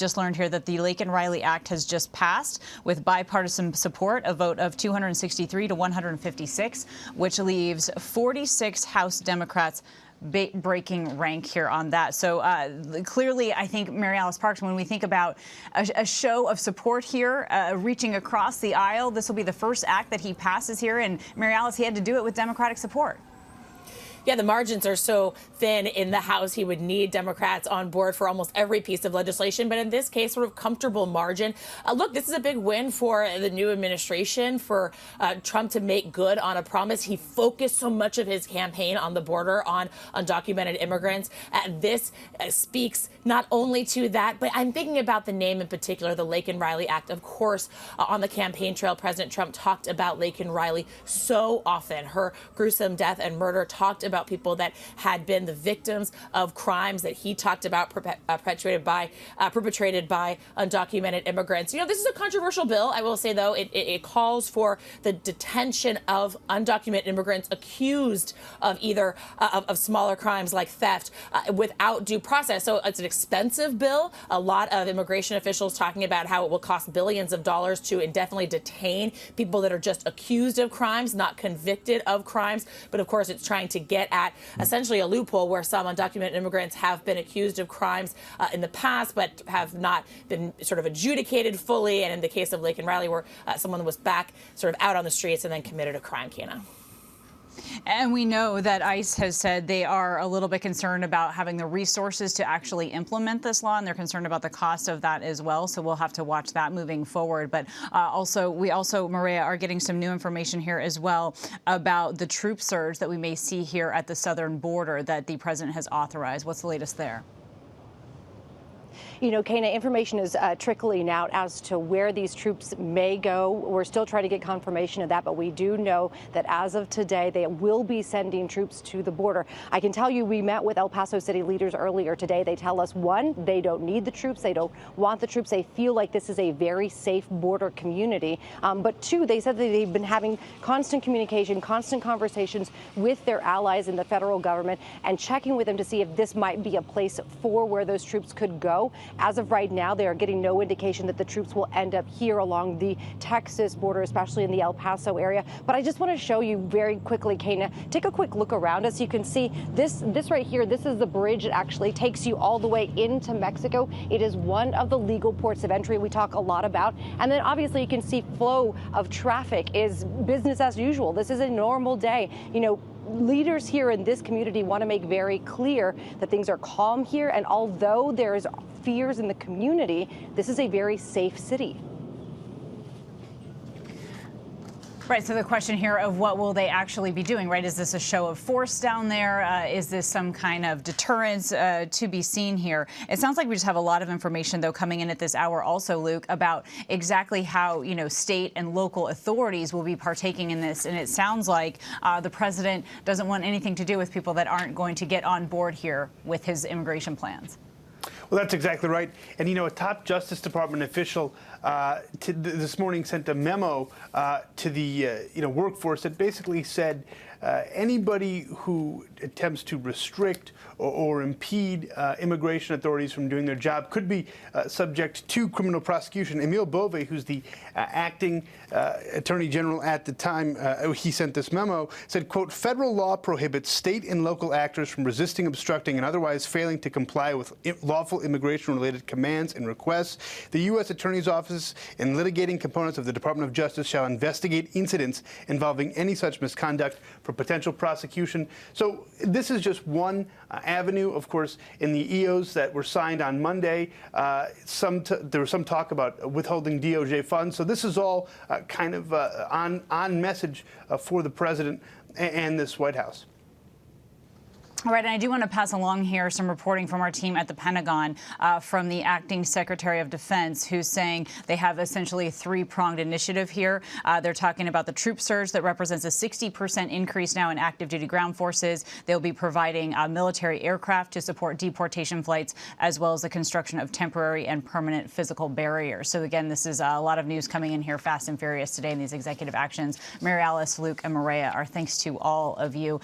just learned here that the Laken Riley Act has just passed with bipartisan support, a vote of 263 to 156, which leaves 46 House Democrats breaking rank here on that. So clearly, I think, Mary Alice Parks, when we think about a show of support here, reaching across the aisle, this will be the first act that he passes here. And Mary Alice, he had to do it with Democratic support. Yeah, the margins are so thin in the House. He would need Democrats on board for almost every piece of legislation. But in this case, sort of comfortable margin. Look, this is a big win for the new administration, for Trump to make good on a promise. He focused so much of his campaign on the border, on undocumented immigrants. This speaks not only to that, but I'm thinking about the name in particular, the Laken Riley Act. Of course, on the campaign trail, President Trump talked about Laken Riley so often. Her gruesome death and murder, talked about people that had been the victims of crimes that he talked about perpetrated by undocumented immigrants. You know, this is a controversial bill. I will say, though, it calls for the detention of undocumented immigrants accused of either of smaller crimes like theft without due process. So it's an expensive bill. A lot of immigration officials talking about how it will cost billions of dollars to indefinitely detain people that are just accused of crimes, not convicted of crimes. But of course, it's trying to get at essentially a loophole where some undocumented immigrants have been accused of crimes in the past, but have not been sort of adjudicated fully. And in the case of Laken Riley, where someone was back sort of out on the streets and then committed a crime, Kena. And we know that ICE has said they are a little bit concerned about having the resources to actually implement this law, and they're concerned about the cost of that as well. So we'll have to watch that moving forward. But we also, Maria, are getting some new information here as well about the troop surge that we may see here at the southern border that the president has authorized. What's the latest there? You know, Kena, information is trickling out as to where these troops may go. We're still trying to get confirmation of that, but we do know that as of today, they will be sending troops to the border. I can tell you, we met with El Paso City leaders earlier today. They tell us, one, they don't need the troops. They don't want the troops. They feel like this is a very safe border community. But two, they said that they've been having constant communication, constant conversations with their allies in the federal government and checking with them to see if this might be a place for where those troops could go. As of right now, they are getting no indication that the troops will end up here along the Texas border, especially in the El Paso area. But I just want to show you very quickly, Kena, take a quick look around us. You can see this right here. This is the bridge that actually takes you all the way into Mexico. It is one of the legal ports of entry we talk a lot about. And then obviously you can see flow of traffic is business as usual. This is a normal day. You know, leaders here in this community want to make very clear that things are calm here. And although there's fears in the community, this is a very safe city. Right. So the question here of what will they actually be doing, right? Is this a show of force down there? Is this some kind of deterrence to be seen here? It sounds like we just have a lot of information, though, coming in at this hour also, Luke, about exactly how, you know, state and local authorities will be partaking in this. And it sounds like the president doesn't want anything to do with people that aren't going to get on board here with his immigration plans. Well, that's exactly right. And, you know, a top Justice Department official this morning sent a memo to the workforce that basically said anybody who attempts to restrict or impede immigration authorities from doing their job could be subject to criminal prosecution. Emil Bove, who's the acting attorney general at the time he sent this memo, said, quote, federal law prohibits state and local actors from resisting, obstructing, and otherwise failing to comply with lawful immigration-related commands and requests. The U.S. Attorney's Office and litigating components of the Department of Justice shall investigate incidents involving any such misconduct for potential prosecution. So this is just one avenue. Of course, in the EOs that were signed on Monday, there was some talk about withholding DOJ funds. So this is all kind of on message for the president and this White House. All right, and I do want to pass along here some reporting from our team at the Pentagon from the acting Secretary of Defense, who's saying they have essentially a three-pronged initiative here. They're talking about the troop surge that represents a 60% increase now in active duty ground forces. They'll be providing military aircraft to support deportation flights, as well as the construction of temporary and permanent physical barriers. So again, this is a lot of news coming in here fast and furious today in these executive actions. Mary Alice, Luke, and Maria, our thanks to all of you.